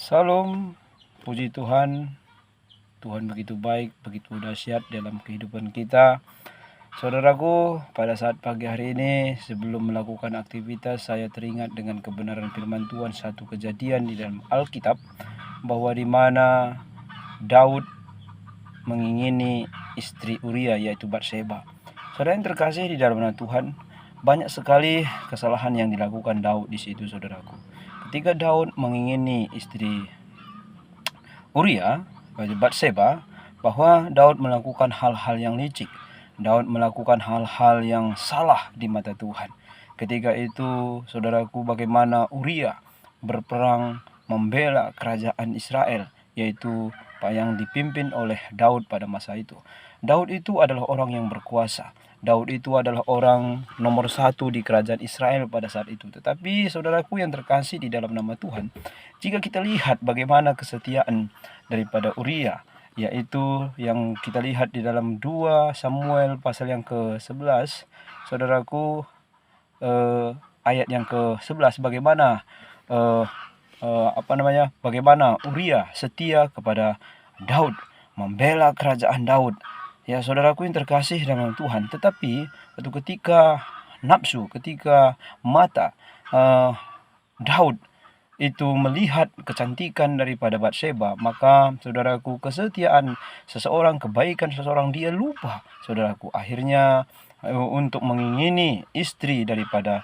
Salam, puji Tuhan. Tuhan begitu baik, begitu dahsyat dalam kehidupan kita. Saudaraku, pada saat pagi hari ini sebelum melakukan aktivitas, saya teringat dengan kebenaran firman Tuhan, satu kejadian di dalam Alkitab, bahwa di mana Daud mengingini istri Uria, yaitu Batseba. Saudara yang terkasih di dalam nama Tuhan, banyak sekali kesalahan yang dilakukan Daud di situ, saudaraku. Ketika Daud mengingini istri Uria, Batseba, bahwa Daud melakukan hal-hal yang licik. Daud melakukan hal-hal yang salah di mata Tuhan. Ketika itu, saudaraku, bagaimana Uria berperang membela kerajaan Israel, yaitu yang dipimpin oleh Daud pada masa itu. Daud itu adalah orang yang berkuasa. Daud itu adalah orang nomor satu di kerajaan Israel pada saat itu. Tetapi saudaraku yang terkasih di dalam nama Tuhan, jika kita lihat bagaimana kesetiaan daripada Uria, yaitu yang kita lihat di dalam 2 Samuel pasal yang ke-11, saudaraku, ayat yang ke-11, bagaimana bagaimana Uria setia kepada Daud, membela kerajaan Daud. Ya, saudaraku yang terkasih dalam Tuhan, tetapi ketika nafsu, ketika mata Daud itu melihat kecantikan daripada Batseba, maka saudaraku, kesetiaan seseorang, kebaikan seseorang, dia lupa, saudaraku, akhirnya untuk mengingini istri daripada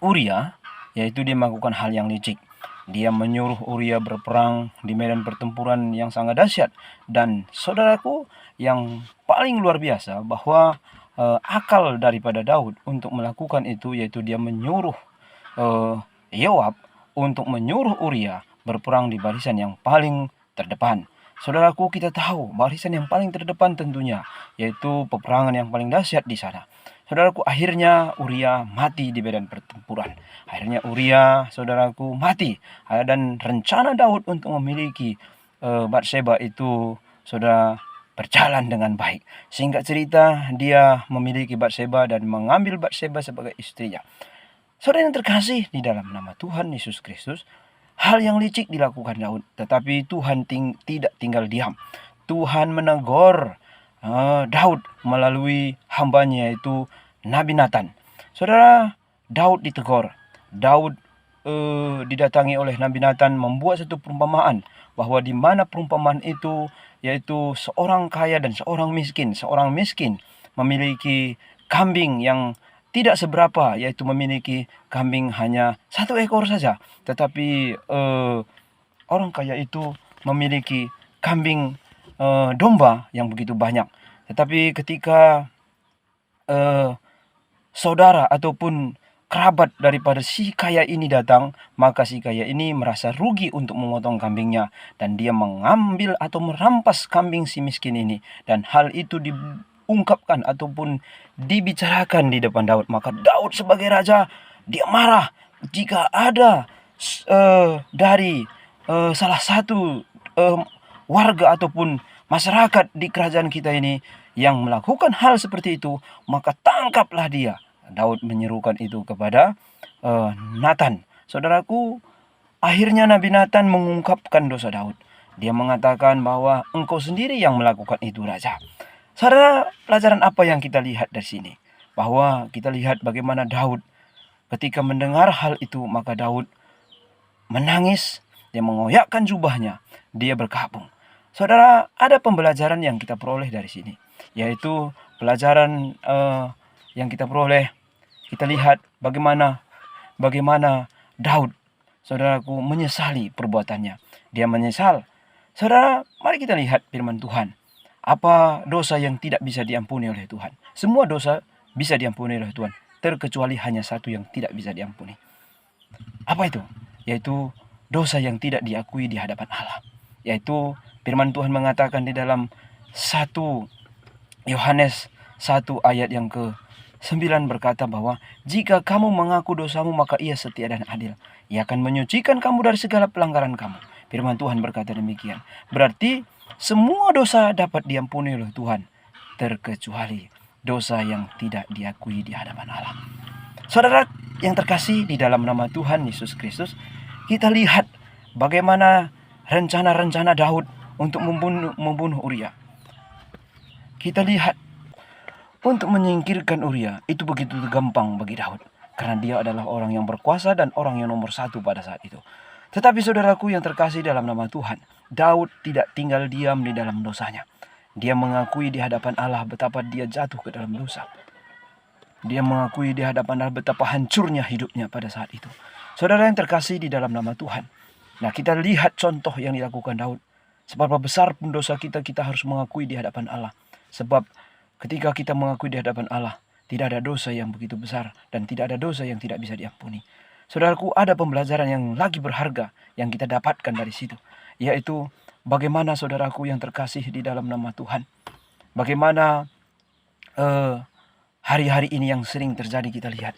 Uria, yaitu dia melakukan hal yang licik. Dia menyuruh Uria berperang di medan pertempuran yang sangat dahsyat. Dan saudaraku, yang paling luar biasa bahwa akal daripada Daud untuk melakukan itu, yaitu dia menyuruh Yoab untuk menyuruh Uria berperang di barisan yang paling terdepan. Saudaraku, kita tahu barisan yang paling terdepan tentunya yaitu peperangan yang paling dahsyat di sana. Saudaraku, akhirnya Uria mati di medan pertempuran. Akhirnya Uria, saudaraku, mati. Dan rencana Daud untuk memiliki Batseba itu sudah berjalan dengan baik. Singkat cerita, dia memiliki Batseba dan mengambil Batseba sebagai istrinya. Saudara yang terkasih di dalam nama Tuhan Yesus Kristus, hal yang licik dilakukan Daud, tetapi Tuhan tidak tinggal diam. Tuhan menegur Daud melalui hambanya, yaitu Nabi Nathan. Saudara, Daud ditegur. Daud didatangi oleh Nabi Nathan membuat satu perumpamaan, bahwa di mana perumpamaan itu, yaitu seorang kaya dan seorang miskin. Seorang miskin memiliki kambing yang tidak seberapa, yaitu memiliki kambing hanya 1 ekor saja. Tetapi orang kaya itu memiliki kambing domba yang begitu banyak. Tetapi ketika saudara ataupun kerabat daripada si kaya ini datang, maka si kaya ini merasa rugi untuk memotong kambingnya, dan dia mengambil atau merampas kambing si miskin ini. Dan hal itu diungkapkan ataupun dibicarakan di depan Daud. Maka Daud sebagai raja, dia marah jika ada dari salah satu warga ataupun masyarakat di kerajaan kita ini yang melakukan hal seperti itu, maka tangkaplah dia. Daud menyerukan itu kepada Nathan. Saudaraku, akhirnya Nabi Nathan mengungkapkan dosa Daud. Dia mengatakan bahwa engkau sendiri yang melakukan itu, raja. Saudara, pelajaran apa yang kita lihat dari sini? Bahwa kita lihat bagaimana Daud ketika mendengar hal itu, maka Daud menangis, dia mengoyakkan jubahnya, dia berkabung. Saudara, ada pembelajaran yang kita peroleh dari sini, yaitu pelajaran yang kita peroleh. Kita lihat bagaimana Daud, saudaraku, menyesali perbuatannya. Dia menyesal. Saudara, mari kita lihat firman Tuhan. Apa dosa yang tidak bisa diampuni oleh Tuhan? Semua dosa bisa diampuni oleh Tuhan, terkecuali hanya satu yang tidak bisa diampuni. Apa itu? Yaitu dosa yang tidak diakui di hadapan Allah. Yaitu firman Tuhan mengatakan di dalam 1 Yohanes 1 ayat yang ke-9 berkata bahwa jika kamu mengaku dosamu, maka ia setia dan adil. Ia akan menyucikan kamu dari segala pelanggaran kamu. Firman Tuhan berkata demikian. Berarti semua dosa dapat diampuni oleh Tuhan, terkecuali dosa yang tidak diakui di hadapan Allah. Saudara yang terkasih di dalam nama Tuhan Yesus Kristus, kita lihat bagaimana rencana-rencana Daud untuk membunuh Uria. Kita lihat untuk menyingkirkan Uria itu begitu gampang bagi Daud. Karena dia adalah orang yang berkuasa dan orang yang nomor satu pada saat itu. Tetapi saudaraku yang terkasih dalam nama Tuhan, Daud tidak tinggal diam di dalam dosanya. Dia mengakui di hadapan Allah betapa dia jatuh ke dalam dosa. Dia mengakui di hadapan Allah betapa hancurnya hidupnya pada saat itu. Saudara yang terkasih di dalam nama Tuhan. Nah, kita lihat contoh yang dilakukan Daud. Seberapa besar pun dosa kita harus mengakui di hadapan Allah. Sebab ketika kita mengakui di hadapan Allah, tidak ada dosa yang begitu besar dan tidak ada dosa yang tidak bisa diampuni. Saudaraku, ada pembelajaran yang lagi berharga yang kita dapatkan dari situ. Yaitu bagaimana saudaraku yang terkasih di dalam nama Tuhan. Bagaimana hari-hari ini yang sering terjadi kita lihat.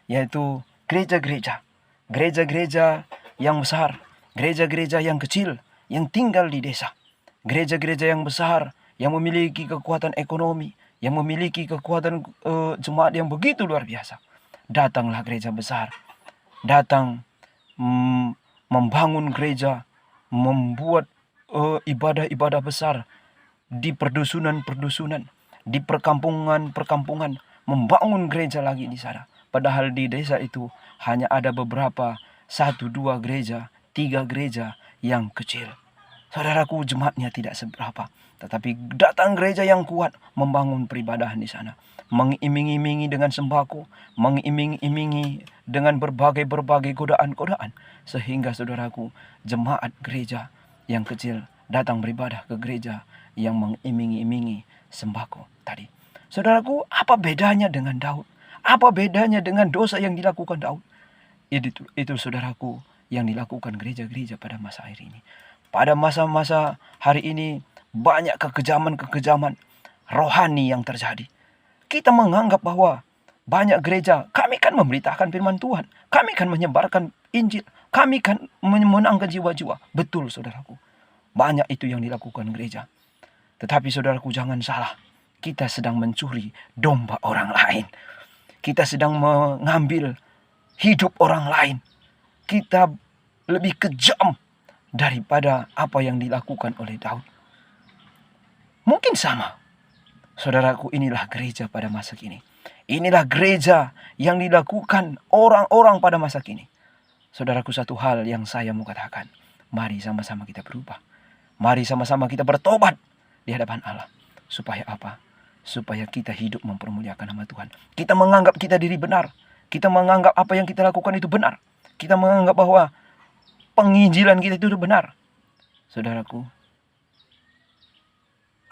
Yaitu gereja-gereja. Gereja-gereja yang besar. Gereja-gereja yang kecil yang tinggal di desa. Gereja-gereja yang besar yang memiliki kekuatan ekonomi, yang memiliki kekuatan jemaat yang begitu luar biasa. Datanglah gereja besar. Datang membangun gereja, membuat ibadah-ibadah besar di perdusunan-perdusunan, di perkampungan-perkampungan, membangun gereja lagi di sana. Padahal di desa itu hanya ada beberapa, 1-2 gereja, 3 gereja yang kecil. Saudaraku, jemaatnya tidak seberapa, tetapi datang gereja yang kuat membangun peribadahan di sana, mengiming-imingi dengan sembako, mengiming-imingi dengan berbagai godaan-godaan, sehingga saudaraku, jemaat gereja yang kecil datang beribadah ke gereja yang mengiming-imingi sembako tadi. Saudaraku, apa bedanya dengan Daud? Apa bedanya dengan dosa yang dilakukan Daud? Itu saudaraku yang dilakukan gereja-gereja pada masa akhir ini. Pada masa-masa hari ini banyak kekejaman-kekejaman rohani yang terjadi. Kita menganggap bahwa banyak gereja, kami kan memberitakan firman Tuhan, kami kan menyebarkan Injil, kami kan memenangkan jiwa-jiwa. Betul saudaraku, banyak itu yang dilakukan gereja. Tetapi saudaraku, jangan salah, kita sedang mencuri domba orang lain. Kita sedang mengambil hidup orang lain. Kita lebih kejam daripada apa yang dilakukan oleh Daud. Mungkin sama. Saudaraku, inilah gereja pada masa kini. Inilah gereja yang dilakukan orang-orang pada masa kini. Saudaraku, satu hal yang saya mau katakan. Mari sama-sama kita berubah. Mari sama-sama kita bertobat di hadapan Allah. Supaya apa? Supaya kita hidup mempermuliakan nama Tuhan. Kita menganggap kita diri benar. Kita menganggap apa yang kita lakukan itu benar. Kita menganggap bahwa penginjilan kita itu benar. Saudaraku,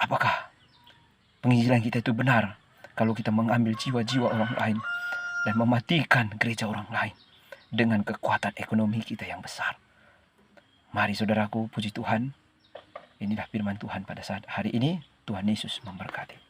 apakah penginjilan kita itu benar kalau kita mengambil jiwa-jiwa orang lain dan mematikan gereja orang lain dengan kekuatan ekonomi kita yang besar? Mari saudaraku, puji Tuhan. Inilah firman Tuhan pada saat hari ini. Tuhan Yesus memberkati.